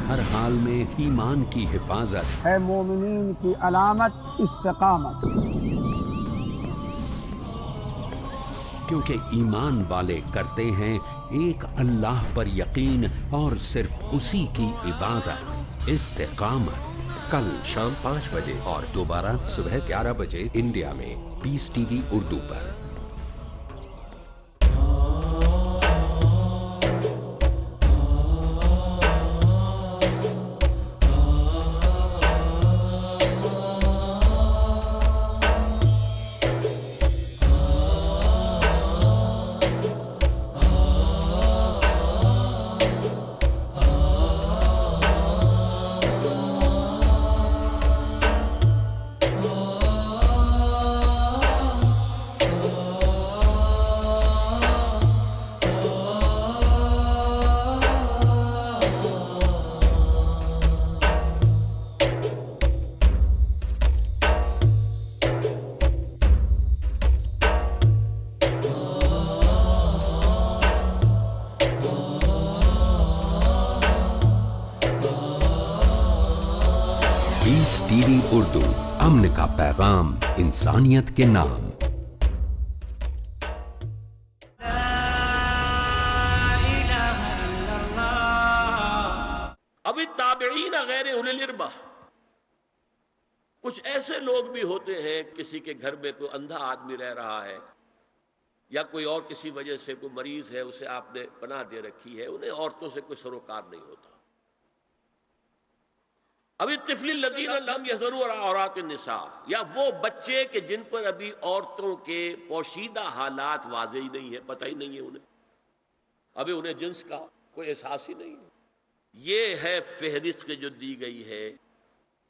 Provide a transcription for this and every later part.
ہر حال میں ایمان کی حفاظت ہے مومنین کی علامت استقامت، کیونکہ ایمان والے کرتے ہیں ایک اللہ پر یقین اور صرف اسی کی عبادت۔ استقامت، کل شام 5 بجے اور دوبارہ صبح 11 بجے انڈیا میں پیس ٹی وی اردو پر۔ پیس ٹی وی اردو، امن کا پیغام انسانیت کے نام۔ اب التابعین غیر اولی الاربہ، کچھ ایسے لوگ بھی ہوتے ہیں، کسی کے گھر میں کوئی اندھا آدمی رہ رہا ہے یا کوئی اور کسی وجہ سے کوئی مریض ہے، اسے آپ نے پناہ دے رکھی ہے، انہیں عورتوں سے کوئی سروکار نہیں ہوتا۔ اب الطفل الذین لم یظہروا علی عورات النساء، یا وہ بچے کہ جن پر ابھی عورتوں کے پوشیدہ حالات واضح ہی نہیں ہے، پتہ ہی نہیں ہے انہیں، ابھی انہیں جنس کا کوئی احساس ہی نہیں ہے۔ یہ ہے فہرست جو دی گئی ہے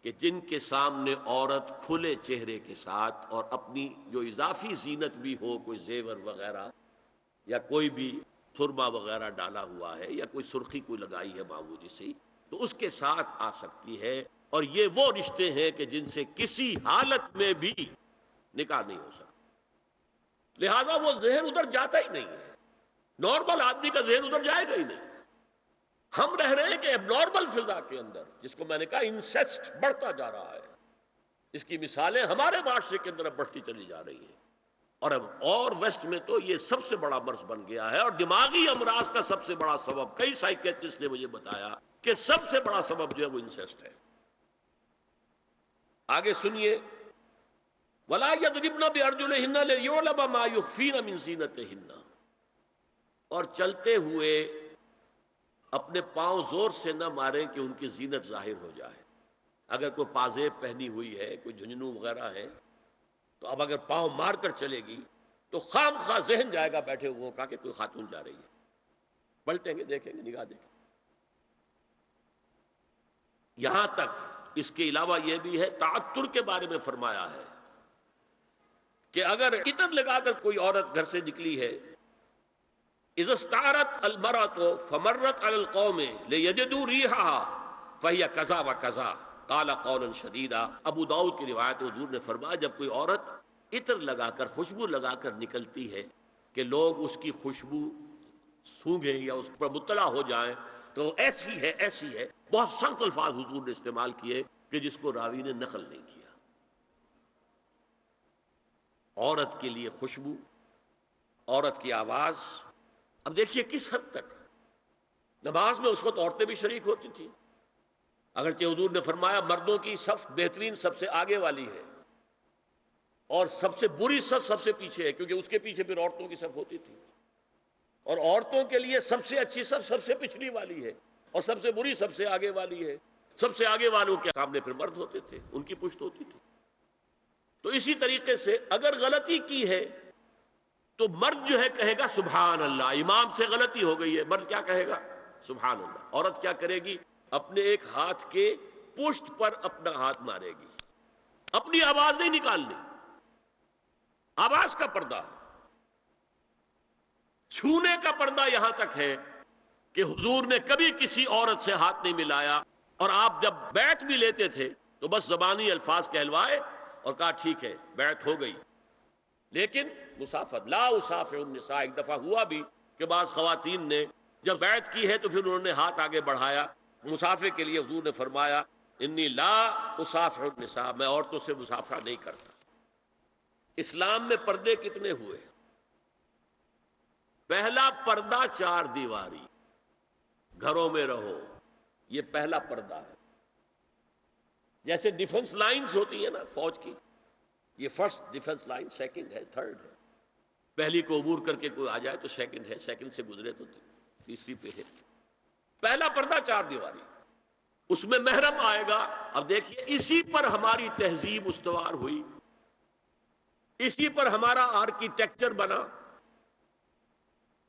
کہ جن کے سامنے عورت کھلے چہرے کے ساتھ اور اپنی جو اضافی زینت بھی ہو، کوئی زیور وغیرہ یا کوئی بھی سرما وغیرہ ڈالا ہوا ہے یا کوئی سرخی کوئی لگائی ہے معمولی سی، تو اس کے ساتھ آ سکتی ہے۔ اور یہ وہ رشتے ہیں کہ جن سے کسی حالت میں بھی نکاح نہیں ہو سکتا، لہذا وہ ذہن ادھر جاتا ہی نہیں ہے، نارمل آدمی کا ذہن ادھر جائے گا ہی نہیں۔ ہم رہ رہے ہیں کہ اب نارمل فضا کے اندر، جس کو میں نے کہا انسیسٹ بڑھتا جا رہا ہے، اس کی مثالیں ہمارے معاشرے کے اندر اب بڑھتی چلی جا رہی ہیں، اور ویسٹ میں تو یہ سب سے بڑا مرض بن گیا ہے، اور دماغی امراض کا سب سے بڑا سبب، کئی سائیکیٹرسٹ نے مجھے بتایا کہ سب سے بڑا سبب جو ہے وہ انسیسٹ ہے۔ آگے سنیے، وَلَا يَضْرِبْنَ بِأَرْجُلِهِنَّ لِيُعْلَمَ مَا يُخْفِينَ مِنْ زِينَتِهِنَّ، اور چلتے ہوئے اپنے پاؤں زور سے نہ ماریں کہ ان کی زینت ظاہر ہو جائے۔ اگر کوئی پازیب پہنی ہوئی ہے، کوئی جھنجھنو وغیرہ ہے، تو اب اگر پاؤں مار کر چلے گی تو خام خواہ ذہن جائے گا بیٹھے ہوئوں کا کہ کوئی خاتون جا رہی ہے، پلٹیں گے، دیکھیں گے، نگاہ دیکھیں گے۔ یہاں تک اس کے علاوہ یہ بھی ہے، تعطر کے بارے میں فرمایا ہے کہ اگر عطر لگا کر کوئی عورت گھر سے نکلی ہے، اذا استعارت المرأة فمرت على القوم ليجدوا ريحها فهي كذا وكذا قال قولا شديدا۔ ابو داؤد کی روایت، حضور نے فرمایا جب کوئی عورت عطر لگا کر، خوشبو لگا کر نکلتی ہے کہ لوگ اس کی خوشبو سونگیں یا اس پر مطلع ہو جائیں، تو ایسی ہے، ایسی ہے، بہت سخت الفاظ حضور نے استعمال کیے کہ جس کو راوی نے نقل نہیں کیا۔ عورت کے لیے خوشبو، عورت کی آواز، اب دیکھیے کس حد تک نماز میں اس وقت عورتیں بھی شریک ہوتی تھیں، اگرچہ حضور نے فرمایا مردوں کی صف بہترین سب سے آگے والی ہے اور سب سے بری صف سب سے پیچھے ہے، کیونکہ اس کے پیچھے پھر عورتوں کی صف ہوتی تھی، اور عورتوں کے لیے سب سے اچھی صف سب سے پچھلی والی ہے اور سب سے بری سب سے آگے والی ہے۔ سب سے آگے والوں کے سامنے پھر مرد ہوتے تھے، ان کی پشت ہوتی تھی۔ تو اسی طریقے سے اگر غلطی کی ہے تو مرد جو ہے کہے گا سبحان اللہ، امام سے غلطی ہو گئی ہے، مرد کیا کہے گا؟ سبحان اللہ۔ عورت کیا کرے گی؟ اپنے ایک ہاتھ کے پشت پر اپنا ہاتھ مارے گی، اپنی آواز نہیں نکالنی، آواز کا پردہ، چھونے کا پردہ یہاں تک ہے کہ حضور نے کبھی کسی عورت سے ہاتھ نہیں ملایا، اور آپ جب بیعت بھی لیتے تھے تو بس زبانی الفاظ کہلوائے اور کہا ٹھیک ہے بیعت ہو گئی، لیکن مسافت لا اسافر النساء۔ ایک دفعہ ہوا بھی کہ بعض خواتین نے جب بیعت کی ہے تو پھر انہوں نے ہاتھ آگے بڑھایا، مسافے کے لیے حضور نے فرمایا انی لا اصافح النساء، میں عورتوں سے مصافحہ نہیں کرتا۔ اسلام میں پردے کتنے ہوئے؟ پہلا پردہ 4 دیواری، گھروں میں رہو، یہ پہلا پردہ ہے۔ جیسے ڈیفنس لائنز ہوتی ہے نا فوج کی، یہ فرسٹ ڈیفنس لائن، سیکنڈ ہے، تھرڈ ہے۔ پہلی کو عبور کر کے کوئی آ جائے تو سیکنڈ ہے، سیکنڈ سے گزرے تو تیسری پہ ہے۔ پہلا پردہ 4 دیواری، اس میں محرم آئے گا۔ اب دیکھیے اسی پر ہماری تہذیب استوار ہوئی، اسی پر ہمارا آرکیٹیکچر بنا۔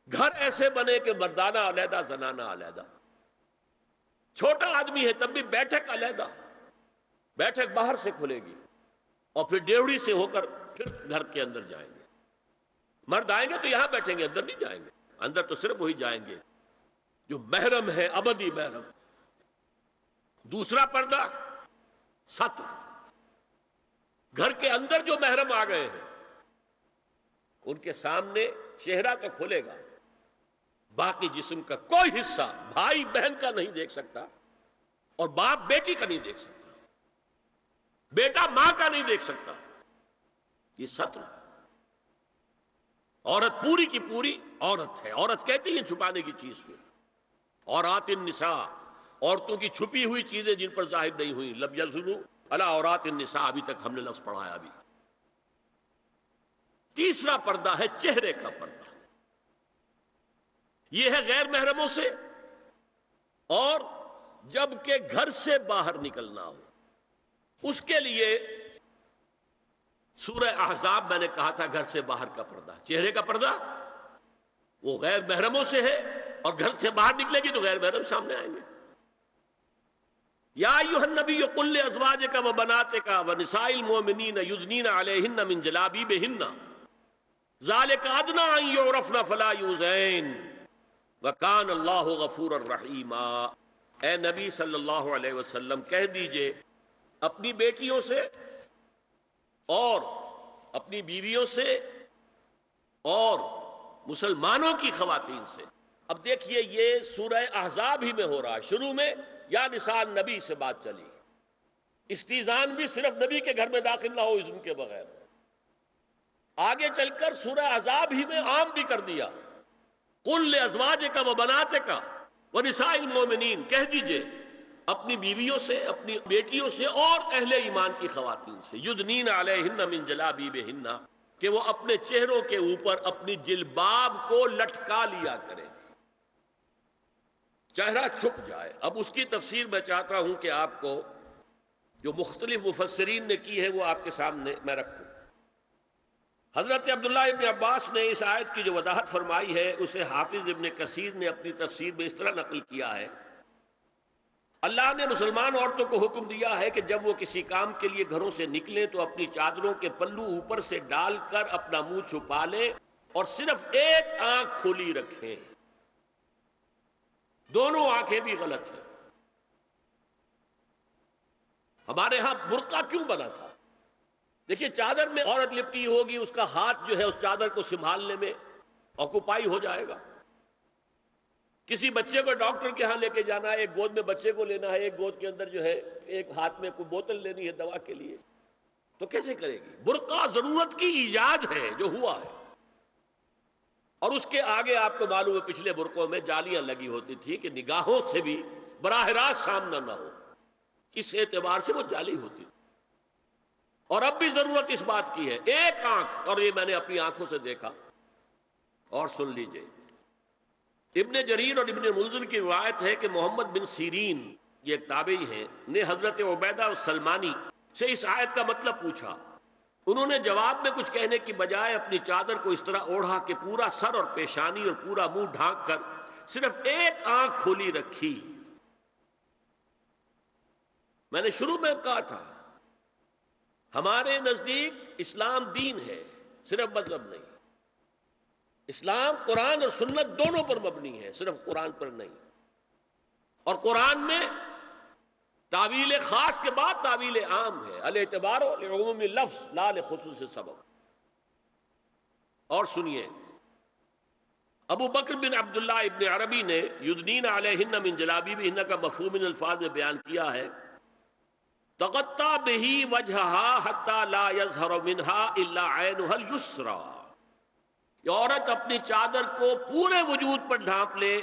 گھر ایسے بنے کہ مردانہ علیحدہ، زنانہ علیحدہ۔ چھوٹا آدمی ہے تب بھی بیٹھک علیحدہ، بیٹھک باہر سے کھلے گی اور پھر ڈیوڑی سے ہو کر پھر گھر کے اندر جائیں گے۔ مرد آئیں گے تو یہاں بیٹھیں گے، اندر نہیں جائیں گے۔ اندر تو صرف وہی جائیں گے جو محرم ہے، ابدی محرم۔ دوسرا پردہ ستر، گھر کے اندر جو محرم آ گئے ہیں ان کے سامنے چہرہ تو کھلے گا، باقی جسم کا کوئی حصہ بھائی بہن کا نہیں دیکھ سکتا، اور باپ بیٹی کا نہیں دیکھ سکتا، بیٹا ماں کا نہیں دیکھ سکتا۔ یہ ستر، عورت پوری کی پوری عورت ہے۔ عورت کہتی ہے چھپانے کی چیز کو۔ عورات النساء، عورتوں کی چھپی ہوئی چیزیں جن پر ظاہر نہیں ہوئی۔ لم یظہروا علی عورات النساء، ابھی تک ہم نے لفظ پڑھایا ابھی۔ تیسرا پردہ ہے چہرے کا پردہ، یہ ہے غیر محرموں سے، اور جب کہ گھر سے باہر نکلنا ہو اس کے لیے سورہ احزاب میں نے کہا تھا گھر سے باہر کا پردہ، چہرے کا پردہ وہ غیر محرموں سے ہے، اور گھر سے باہر نکلے گی تو غیر محرم سامنے آئیں گے۔ یا ایھا النبی قل لازواجک وبناتک ونساء المؤمنین یدنین علیہن من جلابیبہن ذالک ادنی ان یعرفن فلا یؤذین وکان اللہ غفورا رحیما۔ اے نبی صلی اللہ علیہ وسلم کہہ دیجئے اپنی بیٹیوں سے اور اپنی بیویوں سے اور مسلمانوں کی خواتین سے۔ اب دیکھیے یہ سورہ احزاب ہی میں ہو رہا ہے، شروع میں یا نساء نبی سے بات چلی، استیزان بھی صرف نبی کے گھر میں داخل نہ ہو اذن کے بغیر۔ آگے چل کر سورہ احزاب ہی میں عام بھی کر دیا، قل لازواجک وبناتک ونساء المؤمنین، کہہ دیجئے اپنی بیویوں سے، اپنی بیٹیوں سے اور اہل ایمان کی خواتین سے، یدنین علیہن من جلابیبہن، کہ وہ اپنے چہروں کے اوپر اپنی جلباب کو لٹکا لیا کریں، چہرہ چھپ جائے۔ اب اس کی تفسیر میں چاہتا ہوں کہ آپ کو جو مختلف مفسرین نے کی ہے وہ آپ کے سامنے میں رکھوں۔ حضرت عبداللہ ابن عباس نے اس آیت کی جو وضاحت فرمائی ہے اسے حافظ ابن کثیر نے اپنی تفسیر میں اس طرح نقل کیا ہے، اللہ نے مسلمان عورتوں کو حکم دیا ہے کہ جب وہ کسی کام کے لیے گھروں سے نکلیں تو اپنی چادروں کے پلو اوپر سے ڈال کر اپنا منہ چھپا لیں اور صرف ایک آنکھ کھلی رکھیں، دونوں آنکھیں بھی غلط ہیں۔ ہمارے ہاں برقع کیوں بنا تھا؟ دیکھیے چادر میں عورت لپٹی ہوگی، اس کا ہاتھ جو ہے اس چادر کو سنبھالنے میں آکوپائی ہو جائے گا۔ کسی بچے کو ڈاکٹر کے ہاں لے کے جانا ہے، ایک گود میں بچے کو لینا ہے، ایک گود کے اندر جو ہے ایک ہاتھ میں کوئی بوتل لینی ہے دوا کے لیے، تو کیسے کرے گی؟ برقع ضرورت کی ایجاد ہے جو ہوا ہے، اور اس کے آگے آپ کو معلوم ہے پچھلے برقعوں میں جالیاں لگی ہوتی تھی کہ نگاہوں سے بھی براہ راست سامنا نہ ہو، اس اعتبار سے وہ جالی ہوتی تھی۔ اور اب بھی ضرورت اس بات کی ہے، ایک آنکھ، اور یہ میں نے اپنی آنکھوں سے دیکھا۔ اور سن لیجئے ابن جریر اور ابن منذر کی روایت ہے کہ محمد بن سیرین، یہ ایک تابعی ہیں، نے حضرت عبیدہ السلمانی سے اس آیت کا مطلب پوچھا۔ انہوں نے جواب میں کچھ کہنے کی بجائے اپنی چادر کو اس طرح اوڑھا کہ پورا سر اور پیشانی اور پورا منہ ڈھانک کر صرف ایک آنکھ کھولی رکھی۔ میں نے شروع میں کہا تھا ہمارے نزدیک اسلام دین ہے، صرف مذہب نہیں۔ اسلام قرآن اور سنت دونوں پر مبنی ہے، صرف قرآن پر نہیں۔ اور قرآن میں تعویل خاص کے بعد تعویل عام ہے، الاعتبار لعموم لفظ لا لخصوص سبب۔ اور سنیے ابو بکر بن عبداللہ ابن عربی نے یدنین علیہن من جلابیبہن کا مفہوم ان الفاظ میں بیان کیا ہے، تغطى به وجهها حتى لا يظهر منها الا عينها اليسرى، یہ عورت اپنی چادر کو پورے وجود پر ڈھانپ لے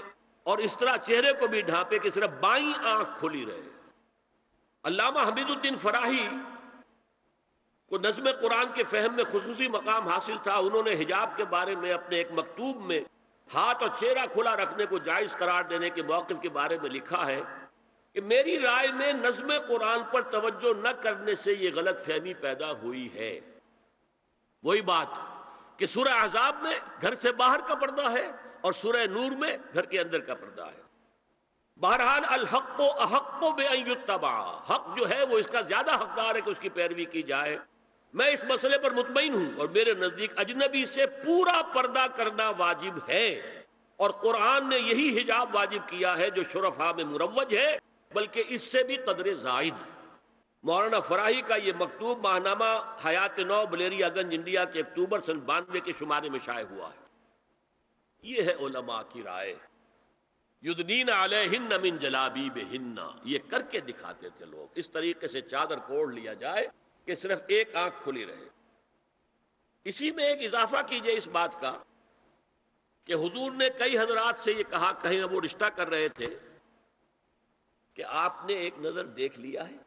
اور اس طرح چہرے کو بھی ڈھانپے کہ صرف بائیں آنکھ کھلی رہے۔ علامہ حمید الدین فراہی کو نظم قرآن کے فہم میں خصوصی مقام حاصل تھا، انہوں نے حجاب کے بارے میں اپنے ایک مکتوب میں ہاتھ اور چہرہ کھلا رکھنے کو جائز قرار دینے کے موقف کے بارے میں لکھا ہے کہ میری رائے میں نظم قرآن پر توجہ نہ کرنے سے یہ غلط فہمی پیدا ہوئی ہے۔ وہی بات کہ سورہ احزاب میں گھر سے باہر کا پردہ ہے اور سورہ نور میں گھر کے اندر کا پردہ ہے۔ بہرحال الحق احق بان یتبع، حق جو ہے وہ اس کا زیادہ حقدار ہے کہ اس کی پیروی کی جائے۔ میں اس مسئلے پر مطمئن ہوں اور میرے نزدیک اجنبی سے پورا پردہ کرنا واجب ہے، اور قرآن نے یہی حجاب واجب کیا ہے جو شرفاء میں مروج ہے، بلکہ اس سے بھی قدر زائد۔ مولانا فراہی کا یہ مکتوب ماہنامہ حیات نو بلیریا گنج انڈیا کے اکتوبر سن 92 کے شمارے میں شائع ہوا ہے۔ یہ ہے علماء کی رائے۔ یدنین علیہن من جلابیبہن، یہ کر کے دکھاتے تھے لوگ، اس طریقے سے چادر کوڑ لیا جائے کہ صرف ایک آنکھ کھلی رہے۔ اسی میں ایک اضافہ کیجئے اس بات کا کہ حضور نے کئی حضرات سے یہ کہا، کہیں وہ رشتہ کر رہے تھے، کہ آپ نے ایک نظر دیکھ لیا ہے۔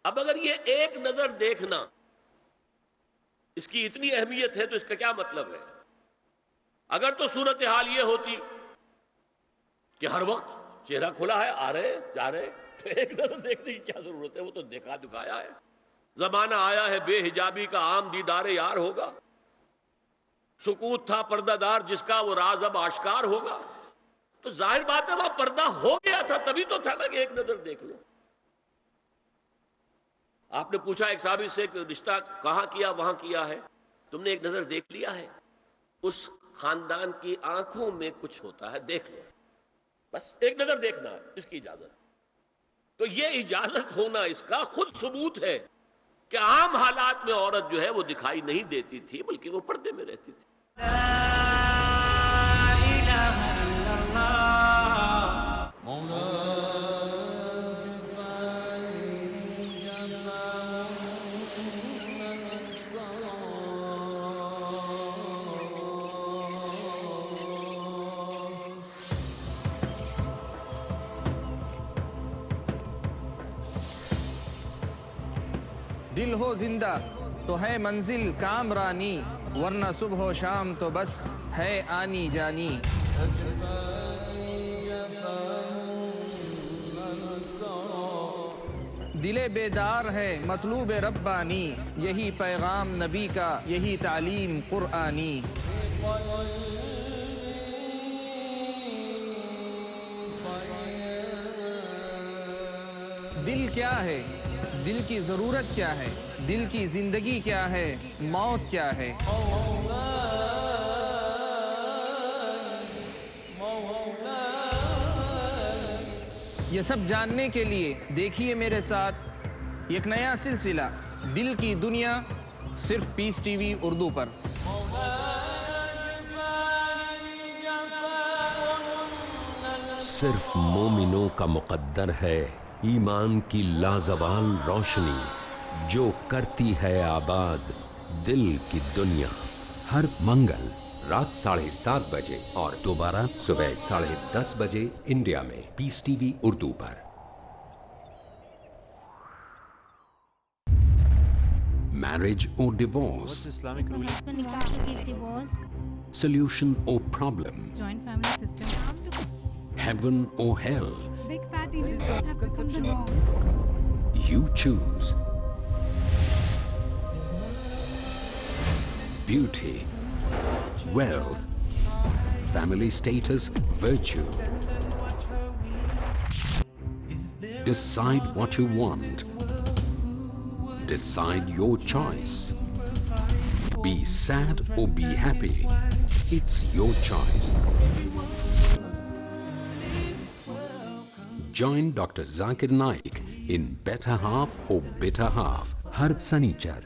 اب اگر یہ ایک نظر دیکھنا اس کی اتنی اہمیت ہے تو اس کا کیا مطلب ہے؟ اگر تو صورتحال یہ ہوتی کہ ہر وقت چہرہ کھلا ہے، آ رہے جا رہے، تو ایک نظر دیکھنے کی کیا ضرورت ہے؟ وہ تو دیکھا دکھایا ہے۔ زمانہ آیا ہے بے حجابی کا، عام دیدار یار ہوگا۔ سکوت تھا پردہ دار جس کا، وہ راز اب آشکار ہوگا۔ تو ظاہر بات ہے وہاں پردہ ہو گیا تھا، تبھی تو تھا نا کہ ایک نظر دیکھ لو۔ آپ نے پوچھا ایک صحابی سے کہ رشتہ کہاں کیا؟ وہاں کیا ہے۔ تم نے ایک نظر دیکھ لیا ہے؟ اس خاندان کی آنکھوں میں کچھ ہوتا ہے، دیکھ لو، بس ایک نظر دیکھنا ہے، اس کی اجازت۔ تو یہ اجازت ہونا اس کا خود ثبوت ہے کہ عام حالات میں عورت جو ہے وہ دکھائی نہیں دیتی تھی، بلکہ وہ پردے میں رہتی تھی۔ دل ہو زندہ تو ہے منزل کامرانی، ورنہ صبح و شام تو بس ہے آنی جانی۔ دل بیدار ہے مطلوب ربانی، یہی پیغام نبی کا، یہی تعلیم قرآنی۔ دل کیا ہے؟ دل کی ضرورت کیا ہے؟ دل کی زندگی کیا ہے؟ موت کیا ہے؟ یہ سب جاننے کے لیے دیکھیے میرے ساتھ ایک نیا سلسلہ، دل کی دنیا، صرف پیس ٹی وی اردو پر۔ صرف مومنوں کا مقدر ہے ایمان کی لازوال روشنی، جو کرتی ہے آباد دل کی دنیا۔ ہر منگل رات 7:30 بجے اور دوبارہ صبح 10:30 بجے انڈیا میں پیس ٹی وی اردو پر۔ Marriage or divorce? Islamic ruling? Divorce. Solution or problem? Joint family system? Heaven or hell? Big fat events have become the norm. You choose. Beauty, wealth, family status, virtue. Decide what you want. Decide your choice. Be sad or be happy. It's your choice. Join Dr. Zakir Naik in Better Half or Bitter Half. ہر سنیچر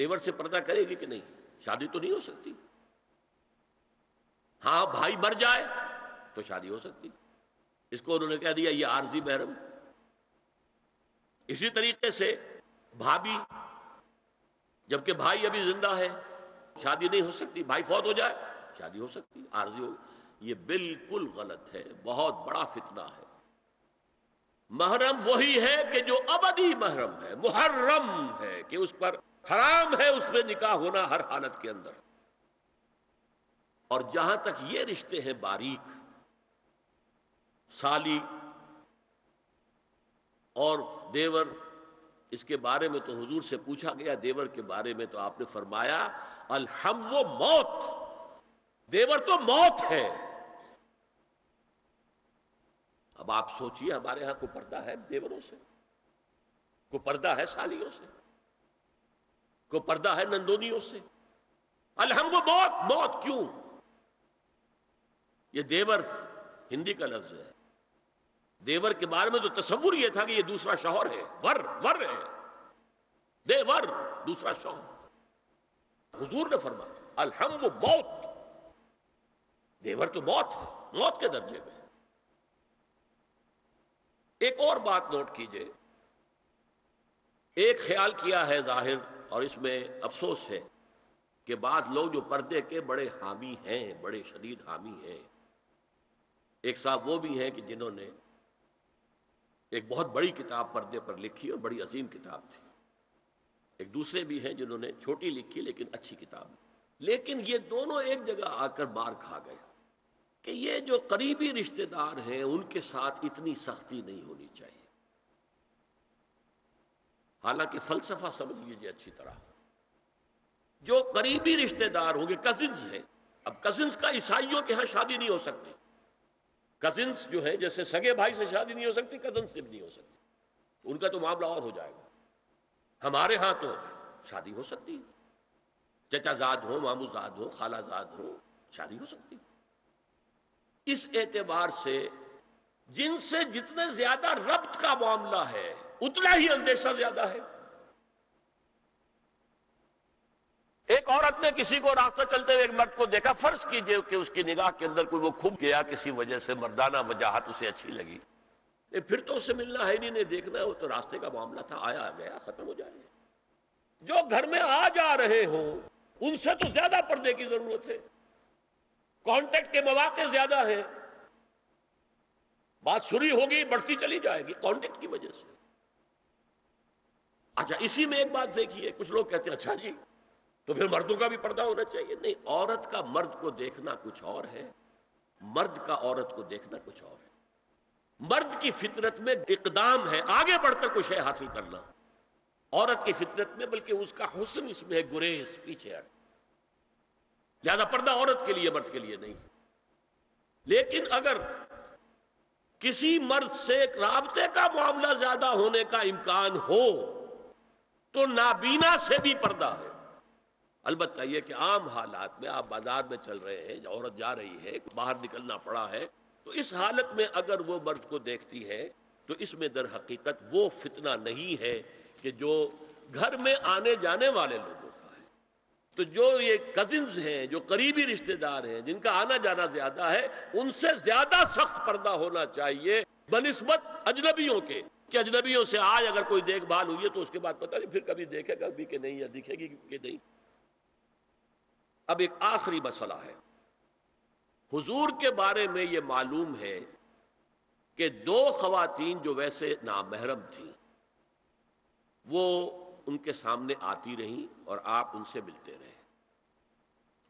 دیور سے پردہ کرے گی کہ نہیں؟ شادی تو نہیں ہو سکتی. ہاں بھائی مر جائے تو شادی ہو سکتی. اس کو انہوں نے کہہ دیا یہ عارضی محرم. اسی طریقے سے بھابھی، جبکہ بھائی ابھی زندہ ہے شادی نہیں ہو سکتی. بھائی فوت ہو جائے شادی ہو سکتی، عارضی ہو. یہ بالکل غلط ہے، بہت بڑا فتنہ ہے. محرم وہی ہے کہ جو ابدی محرم ہے، محرم ہے کہ اس پر حرام ہے اس میں نکاح ہونا ہر حالت کے اندر. اور جہاں تک یہ رشتے ہیں باریک، سالی اور دیور، اس کے بارے میں تو حضور سے پوچھا گیا دیور کے بارے میں، تو آپ نے فرمایا الحم و موت، دیور تو موت ہے. اب آپ سوچئے ہمارے ہاں کوئی پردہ ہے دیوروں سے؟ کوئی پردہ ہے سالیوں سے؟ کوئی پردہ ہے نندونیوں سے؟ الحم و موت. موت کیوں؟ یہ دیور ہندی کا لفظ ہے. دیور کے بارے میں تو تصور یہ تھا کہ یہ دوسرا شوہر ہے، ور ہے، دیور دوسرا شوہر. حضور نے فرمایا الحم و موت، دیور تو موت ہے، موت کے درجے میں. ایک اور بات نوٹ کیجئے، ایک خیال کیا ہے ظاہر، اور اس میں افسوس ہے کہ بعض لوگ جو پردے کے بڑے حامی ہیں، بڑے شدید حامی ہیں. ایک صاحب وہ بھی ہیں کہ جنہوں نے ایک بہت بڑی کتاب پردے پر لکھی اور بڑی عظیم کتاب تھی. ایک دوسرے بھی ہیں جنہوں نے چھوٹی لکھی لیکن اچھی کتاب. لیکن یہ دونوں ایک جگہ آ کر مار کھا گئے کہ یہ جو قریبی رشتہ دار ہیں ان کے ساتھ اتنی سختی نہیں ہونی چاہیے. حالانکہ فلسفہ سمجھ لیجیے اچھی طرح، جو قریبی رشتہ دار ہوں گے، کزنز ہیں. اب کزنز کا عیسائیوں کے ہاں شادی نہیں ہو سکتی. کزنز جو ہے جیسے سگے بھائی سے شادی نہیں ہو سکتی، کزنز سے بھی نہیں ہو سکتی، ان کا تو معاملہ اور ہو جائے گا. ہمارے ہاں تو شادی ہو سکتی، چچا زاد ہو، مامو زاد ہو، خالہ زاد ہو، شادی ہو سکتی. اس اعتبار سے جن سے جتنے زیادہ ربط کا معاملہ ہے اتنا ہی اندیشہ زیادہ ہے. ایک عورت نے کسی کو راستہ چلتے ہوئے ایک مرد کو دیکھا، فرض کیجئے کہ اس کی نگاہ کے اندر کوئی وہ کھپ گیا کسی وجہ سے، مردانہ وجاہت اسے اچھی لگی، پھر تو اسے ملنا ہے نہیں دیکھنا ہے، وہ تو راستے کا معاملہ تھا، آیا گیا ختم ہو جائے گا. جو گھر میں آ جا رہے ہوں ان سے تو زیادہ پردے کی ضرورت ہے. کانٹیکٹ کے مواقع زیادہ ہیں، بات شروع ہوگی بڑھتی چلی جائے گی کانٹیکٹ کی وجہ سے. اچھا اسی میں ایک بات دیکھیے، کچھ لوگ کہتے ہیں اچھا جی تو پھر مردوں کا بھی پردہ ہونا چاہیے. نہیں، عورت کا مرد کو دیکھنا کچھ اور ہے، مرد کا عورت کو دیکھنا کچھ اور ہے. مرد کی فطرت میں اقدام ہے، آگے بڑھ کر کچھ ہے حاصل کرنا. عورت کی فطرت میں بلکہ اس کا حسن اس میں ہے گریز، پیچھے ہٹ. لہذا پردہ عورت کے لیے، مرد کے لیے نہیں. لیکن اگر کسی مرد سے رابطے کا معاملہ زیادہ ہونے کا امکان ہو تو نابینا سے بھی پردہ ہے. البتہ یہ کہ عام حالات میں آپ بازار میں چل رہے ہیں، عورت جا رہی ہے، باہر نکلنا پڑا ہے، تو اس حالت میں اگر وہ مرد کو دیکھتی ہے تو اس میں در حقیقت وہ فتنہ نہیں ہے کہ جو گھر میں آنے جانے والے لوگوں کا ہے. تو جو یہ کزنز ہیں، جو قریبی رشتہ دار ہیں، جن کا آنا جانا زیادہ ہے، ان سے زیادہ سخت پردہ ہونا چاہیے بنسبت اجنبیوں کے، کہ اجنبیوں سے آج اگر کوئی دیکھ بھال ہوئی ہے تو اس کے بعد پتہ نہیں پھر کبھی دیکھے گا بھی کہ نہیں، یا دکھے گی کہ نہیں. اب ایک آخری مسئلہ ہے. حضور کے بارے میں یہ معلوم ہے کہ دو خواتین جو ویسے نامحرم تھیں وہ ان کے سامنے آتی رہیں اور آپ ان سے ملتے رہے.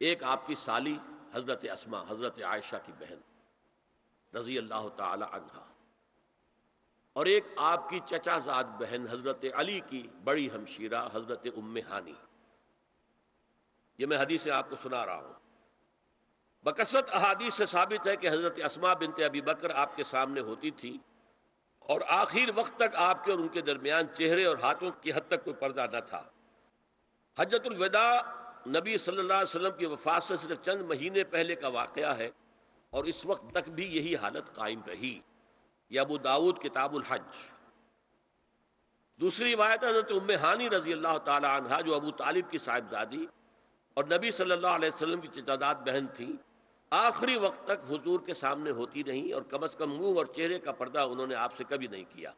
ایک آپ کی سالی حضرت اسما، حضرت عائشہ کی بہن رضی اللہ تعالی عنہا، اور ایک آپ کی چچا زاد بہن حضرت علی کی بڑی ہمشیرہ حضرت ام ہانی. یہ میں حدیثیں آپ کو سنا رہا ہوں. بکثرت احادیث سے ثابت ہے کہ حضرت اسما بنت ابی بکر آپ کے سامنے ہوتی تھی اور آخر وقت تک آپ کے اور ان کے درمیان چہرے اور ہاتھوں کی حد تک کوئی پردہ نہ تھا. حجۃ الوداع نبی صلی اللہ علیہ وسلم کی وفات سے صرف چند مہینے پہلے کا واقعہ ہے اور اس وقت تک بھی یہی حالت قائم رہی. یہ ابو داؤد کتاب الحج. دوسری روایت حضرت ام ہانی رضی اللہ تعالی عنہا جو ابو طالب کی صاحبزادی اور نبی صلی اللہ علیہ وسلم کی چچاداد بہن تھیں، آخری وقت تک حضور کے سامنے ہوتی رہیں اور کم از کم منہ اور چہرے کا پردہ انہوں نے آپ سے کبھی نہیں کیا۔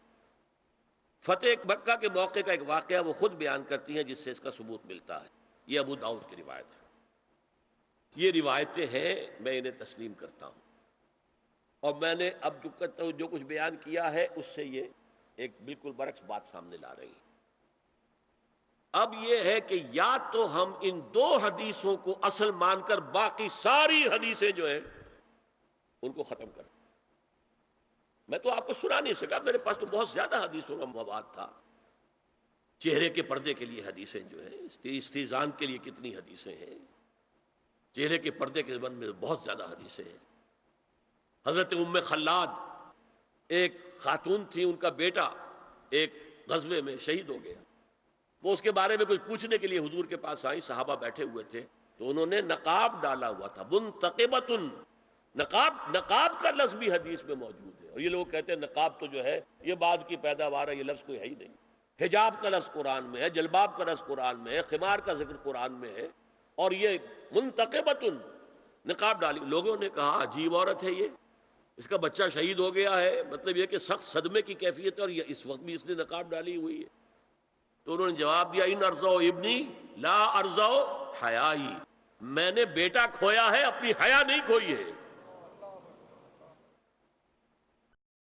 فتح مکہ کے موقع کا ایک واقعہ وہ خود بیان کرتی ہیں جس سے اس کا ثبوت ملتا ہے۔ یہ ابو داؤد کی روایت ہے۔ یہ روایتیں ہیں، میں انہیں تسلیم کرتا ہوں، اور میں نے اب جو کچھ بیان کیا ہے اس سے یہ ایک بالکل برعکس بات سامنے لا رہی ہے۔ اب یہ ہے کہ یا تو ہم ان دو حدیثوں کو اصل مان کر باقی ساری حدیثیں جو ہیں ان کو ختم کر۔ میں تو آپ کو سنا نہیں سکا، میرے پاس تو بہت زیادہ حدیثوں کا مواد تھا۔ چہرے کے پردے کے لیے حدیثیں جو ہیں، استیزان کے لیے کتنی حدیثیں ہیں، چہرے کے پردے کے زبان میں بہت زیادہ حدیثیں ہیں۔ حضرت ام خلاد ایک خاتون تھی، ان کا بیٹا ایک غزوے میں شہید ہو گیا، وہ اس کے بارے میں کچھ پوچھنے کے لیے حضور کے پاس آئی، صحابہ بیٹھے ہوئے تھے تو انہوں نے نقاب ڈالا ہوا تھا، منتقبۃ، نقاب کا لفظ بھی حدیث میں موجود ہے، اور یہ لوگ کہتے ہیں نقاب تو جو ہے یہ بعد کی پیداوار ہے، یہ لفظ کوئی ہے ہی نہیں۔ حجاب کا لفظ قرآن میں ہے، جلباب کا لفظ قرآن میں ہے، خمار کا ذکر قرآن میں ہے، اور یہ منتقبۃ، نقاب ڈالی۔ لوگوں نے کہا عجیب عورت ہے یہ، اس کا بچہ شہید ہو گیا ہے، مطلب یہ کہ سخت صدمے کی کیفیت ہے، اور یہ اس وقت بھی اس نے نقاب ڈالی ہوئی ہے۔ تو انہوں نے جواب دیا ان ارزو ابنی لا ارزو حیائی، میں نے بیٹا کھویا ہے، اپنی حیا نہیں کھوئی ہے۔